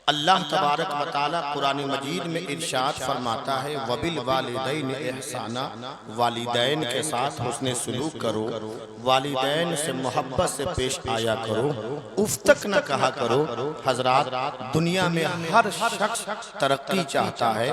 اللہ تبارک و تعالی قرآن مجید میں ارشاد فرماتا ہے وَبِالْوَالِدَيْنِ احسانا، والدین کے ساتھ حسن سلوک کرو، والدین سے محبت سے پیش آیا کرو، اف تک نہ کہا کرو۔ حضرات، دنیا میں ہر شخص ترقی چاہتا ہے،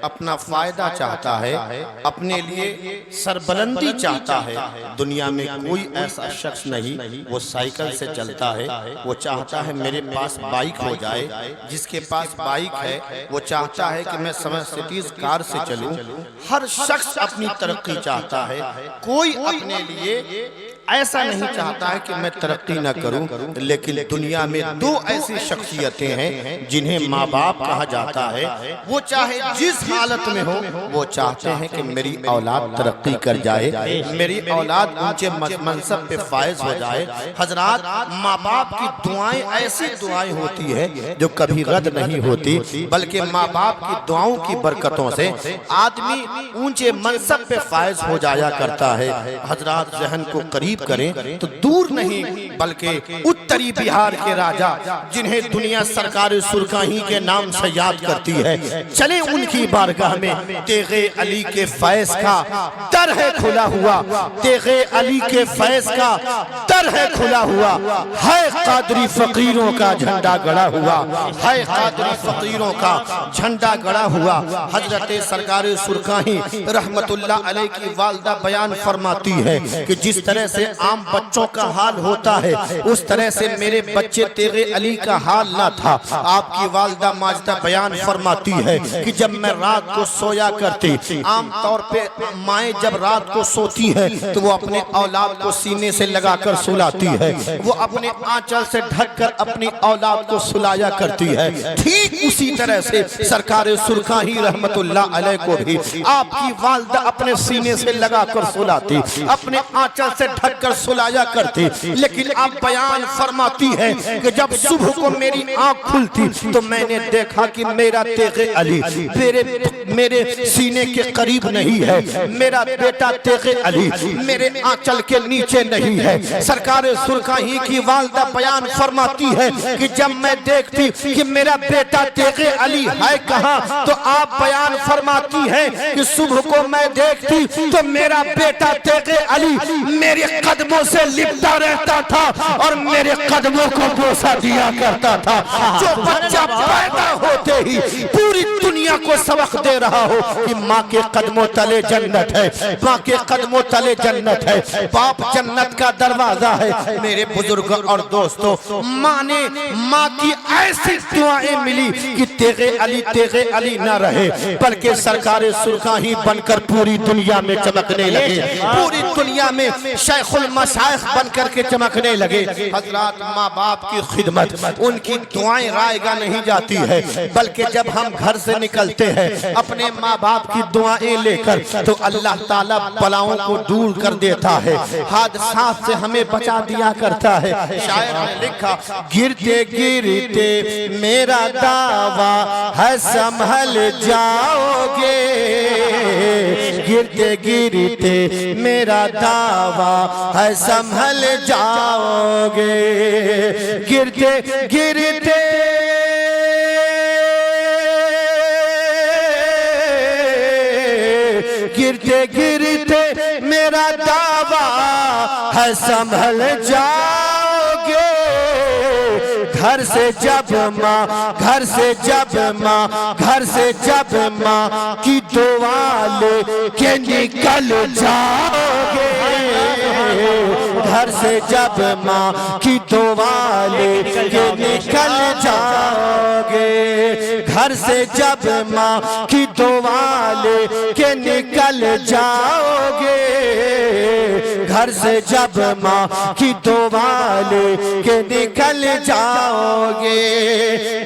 اپنا فائدہ چاہتا ہے، اپنے لیے سربلندی چاہتا ہے۔ دنیا میں کوئی ایسا شخص نہیں وہ سائیکل سے چلتا ہے، وہ چاہتا ہے میرے پاس بائک ہو جائے۔ جس کے پاس بائک ہے وہ چاہتا ہے کہ میں مرسیڈیز کار سے چلوں۔ ہر شخص اپنی ترقی چاہتا ہے، کوئی اپنے لیے ایسا نہیں چاہتا ہے کہ میں ترقی نہ کروں۔ لیکن دنیا میں دو ایسی شخصیتیں ہیں جنہیں ماں باپ کہا جاتا ہے، وہ چاہے جس حالت میں ہو وہ چاہتے ہیں کہ میری اولاد ترقی کر جائے، میری اولاد اونچے منصب پہ فائز ہو جائے۔ حضرات، ماں باپ کی دعائیں ایسی دعائیں ہوتی ہے جو کبھی رد نہیں ہوتی، بلکہ ماں باپ کی دعاؤں کی برکتوں سے آدمی اونچے منصب پہ فائز ہو جایا کرتا ہے۔ حضرات، ذہن کو قریب کریں تو دور نہیں بلکہ اتری بہار کے راجہ جنہیں دنیا سرکار سرکاہی کے نام سے یاد کرتی ہے، چلیں ان کی بارگاہ میں۔ تیغ علی کے فیض کا در ہے کھلا ہوا، تیغ علی کے فیض کا در ہے کھلا ہوا، ہے قادری فقیروں کا جھنڈا گڑا ہوا، ہے قادری فقیروں کا جھنڈا گڑا ہوا۔ حضرت سرکار سرکاہی رحمت اللہ علیہ کی والدہ بیان فرماتی ہے کہ جس طرح سے عام بچوں کا حال ہوتا ہے اس طرح سے میرے بچے تیغ علی کا حال نہ تھا۔ آپ کی والدہ ماجدہ بیان فرماتی ہے کہ جب میں رات کو سویا کرتی، عام طور پہ مائیں جب رات کو سوتی ہے تو وہ اپنے اولاد کو سینے سے لگا کر سلاتی ہے، وہ اپنے آنچل سے ڈھک کر اپنی اولاد کو سلایا کرتی ہے۔ ٹھیک اسی طرح سے سرکار سرکاہی رحمت اللہ علیہ کو بھی آپ کی والدہ اپنے سینے سے لگا کر سلاتی، اپنے آنچل سے ڈھک کر سلایا کرتی۔ لیکن آپ بیان فرماتی ہے کہ جب صبح کو میری آنکھ کھلتی تو میں نے دیکھا کہ میرا تیغ علی میرے سینے کے قریب نہیں ہے، میرا بیٹا تیغ علی میرے آنچل کے نیچے نہیں ہے۔ سرکار سرکاہی کی والدہ بیان فرماتی ہے کہ جب میں دیکھتی کہ میرا بیٹا تیغ علی ہے کہاں تو آپ بیان فرماتی ہے کہ صبح کو میں دیکھتی تو میرا بیٹا تیغ علی میرے قدموں سے لپٹا رہتا تھا اور میرے قدموں کو بوسہ دیا کرتا تھا۔ جو بچہ پیدا ہوتے ہی پوری دنیا کو سبق دے رہا ہو کہ ماں کے قدموں تلے جنت ہے، ماں کے قدموں تلے جنت ہے، باپ جنت کا دروازہ ہے۔ میرے بزرگ اور دوستوں، ماں کی ایسی دعائیں ملی کہ تیغ علی نہ رہے بلکہ سرکار سرکاہی بن کر پوری دنیا میں چمکنے لگے، پوری دنیا میں شیخ المشائخ بن کر کے چمکنے لگے۔ حضرات، ماں باپ کی خدمت، ان کی دعائیں رائے گا نہیں جاتی ہے، بلکہ جب ہم گھر سے نکلتے ہیں اپنے ماں باپ کی دعائیں لے کر تو اللہ تعالیٰ بلاؤں کو دور کر دیتا ہے، حادثات سے ہمیں بچا دیا کرتا ہے۔ شاعر نے لکھا، گرتے گرتے میرا دعویٰ ہے سنبھل جاؤ گے، گرتے گرتے میرا دعویٰ ہے سنبھل جاؤ گے، گرتے گرتے گرتے گرتے میرا دعویٰ ہے سنبھل جاؤ گے۔ گھر سے جب ماں کی دعا لے کے نکل جاؤ گے، گھر سے جب ماں کی دعا لے کے نکل جاؤ گے، گھر سے جب ماں کی دعا لے کے نکل جاؤ گے، گھر سے جب ماں کی دعا لے کے نکل جاؤ گے۔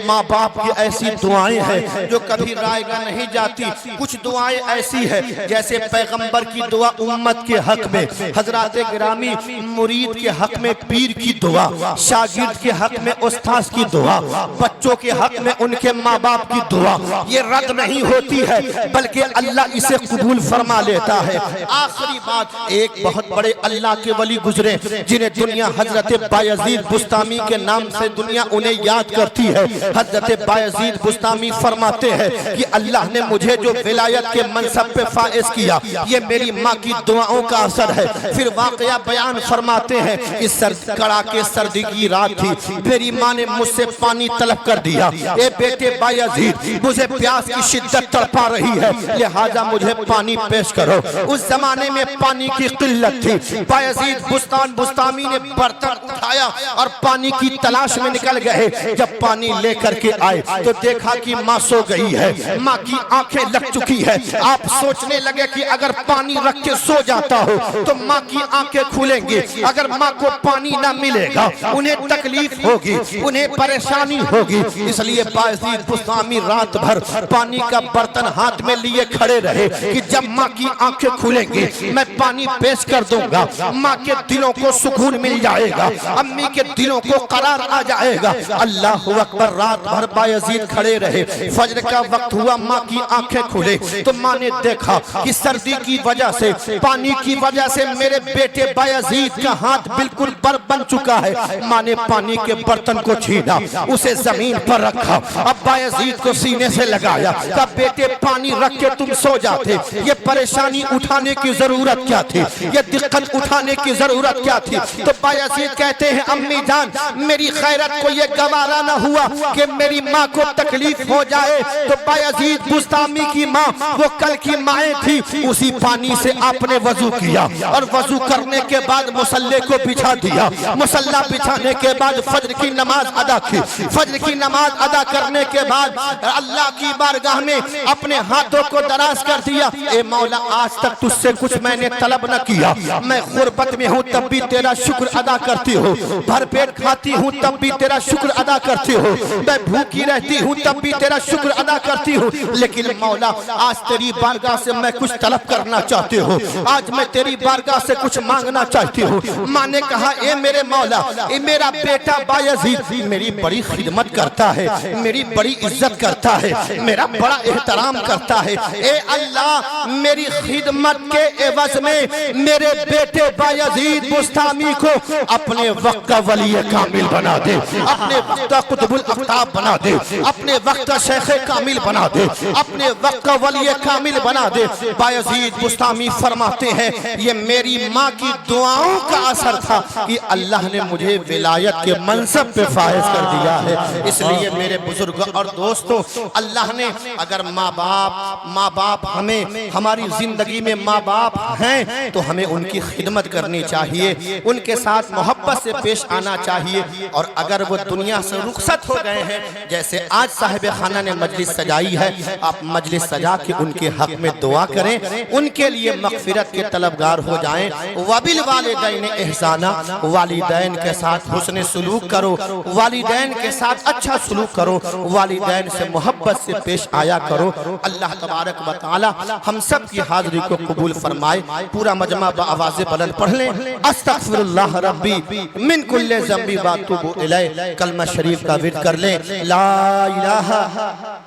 ماں باپ کی ایسی دعائیں ہیں جو کبھی رائے گا نہیں جاتی۔ کچھ دعائیں ایسی ہیں جیسے پیغمبر کی دعا امت کے حق میں، حضرات گرامی مرید کے حق میں پیر کی دعا، شاگرد کے حق میں استاذ کی دعا، بچوں کے حق میں ان کے ماں باپ باپ کی دعا یہ رد نہیں ہوتی ہے بلکہ اللہ اسے قبول فرما لیتا ہے۔ آخری بات، ایک بہت بڑے اللہ کے ولی گزرے جنہیں دنیا حضرت بایزید بسطامی کے نام سے دنیا انہیں یاد کرتی ہے۔ حضرت بایزید بسطامی فرماتے ہیں کہ اللہ نے مجھے جو ولایت کے منصب پہ فائز کیا یہ میری ماں کی دعاؤں کا اثر ہے۔ پھر واقعہ بیان فرماتے ہیں کہ کڑاکے سردی کی رات تھی، میری ماں نے مجھ سے پانی طلب کر دیا، اے بیٹے بایزید مجھے پیاس کی شدت تڑپا رہی ہے لہذا مجھے پانی پیش کرو۔ اس زمانے میں پانی کی قلت تھی، بایزید بسطامی نے برتن اٹھایا اور پانی کی تلاش میں نکل گئے۔ جب پانی لے کر کے آئے تو دیکھا کہ ماں سو گئی ہے، ماں کی آنکھیں لگ چکی ہے۔ آپ سوچنے لگے کہ اگر پانی رکھ کے سو جاتا ہو تو ماں کی آنکھیں کھولیں گے، اگر ماں کو پانی نہ ملے گا انہیں تکلیف ہوگی، انہیں پریشانی ہوگی۔ اس لیے بایزید بسطامی رات بھر پانی کا برتن ہاتھ میں لیے کھڑے رہے کہ جب ماں کی آنکھیں کھولیں گی میں پانی پیش کر دوں گا، ماں کے دلوں کو سکون مل جائے گا، امی کے دلوں کو قرار آ جائے گا۔ اللہ اکبر، رات بھر بایزید کھڑے رہے۔ فجر کا وقت ہوا، ماں کی آنکھیں کھلے تو ماں نے دیکھا کہ سردی کی وجہ سے، پانی کی وجہ سے میرے بیٹے بایزید کا ہاتھ بالکل برف بن چکا ہے۔ ماں نے پانی کے برتن کو چھینا، اسے زمین پر رکھا، اب بایزید کو سینے سے لگایا، کہا بیٹے پانی رکھ کے تم سو جاتے، یہ پریشانی اٹھانے کی ضرورت کیا تھی، یہ دقت اٹھانے کی ضرورت کیا تھی؟ تو بایزید کہتے ہیں امی جان میری خیرت کو یہ گوارا نہ ہوا کہ میری ماں کو تکلیف ہو جائے۔ تو بایزید بسطامی کی ماں وہ کل کی مائیں تھی، اسی پانی سے آپ نے وضو کیا اور وضو کرنے کے بعد مصلے کو بچھا دیا، مصلہ بچھانے کے بعد فجر کی نماز ادا کی، فجر کی نماز ادا کرنے کے بعد اللہ کی بارگاہ میں اپنے ہاتھوں کو دراز کر دیا، اے مولا آج تک تجھ سے کچھ میں نے طلب نہ کیا، میں غربت میں ہوں تب بھی تیرا شکر ادا کرتی ہوں، بھر پیٹ کھاتی ہوں تب بھی تیرا شکر ادا کرتی ہوں، میں بھوکی رہتی ہوں تب بھی تیرا شکر ادا کرتی ہوں، لیکن مولا آج تیری بارگاہ سے میں کچھ طلب کرنا چاہتی ہوں، آج میں تیری بارگاہ سے کچھ مانگنا چاہتی ہوں۔ ماں نے کہا اے میرے مولا، اے میرا بیٹا بایزید میری بڑی خدمت کرتا ہے، میری بڑی عزت کرتا ہے، میرا بڑا احترام کرتا ہے، اے اللہ میری خدمت کے عوض میں میرے بیٹے بایزید بسطامی کو اپنے وقت کا ولی کامل بنا دے، اپنے وقت کا قطب الاقطاب بنا دے، اپنے وقت کا شیخ کامل بنا دے، اپنے وقت کا ولی کامل بنا دے۔ بایزید بسطامی فرماتے ہیں یہ میری ماں کی دعاؤں کا اثر تھا کہ اللہ نے مجھے ولایت کے منصب پہ فائز کر دیا ہے۔ اس لیے میرے بزرگ اور دوستوں، اللہ نے اگر ماں باپ ہمیں ہماری زندگی میں ماں باپ ہیں تو ہمیں ان کی خدمت کرنی چاہیے، ان کے ساتھ محبت سے پیش آنا چاہیے، اور اگر وہ دنیا سے رخصت ہو گئے ہیں جیسے آج صاحب خانہ نے مجلس سجائی ہے، آپ مجلس سجا کے ان کے حق میں دعا کریں، ان کے لیے مغفرت کے طلبگار ہو جائیں۔ وَبِالْوَالِدَيْنِ احسانا، والدین کے ساتھ حسن سلوک کرو، والدین کے ساتھ اچھا سلوک کرو، والدین سے محبت سے پیش آیا کرو۔ اللہ تبارک و تعالی ہم سب کی حاضری کو قبول فرمائے۔ پورا مجمع بآواز بلند پڑھ لیں، استغفر اللہ ربی من کل ذنب واتوب الیہ، کلمہ شریف کا ورد کر لیں، لا الہ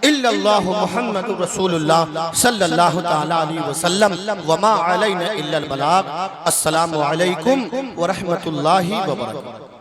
الا اللہ محمد رسول اللہ صلی اللہ تعالی علیہ وسلم، وما علینا الا البلاغ۔ السلام علیکم ورحمۃ اللہ وبرکاتہ۔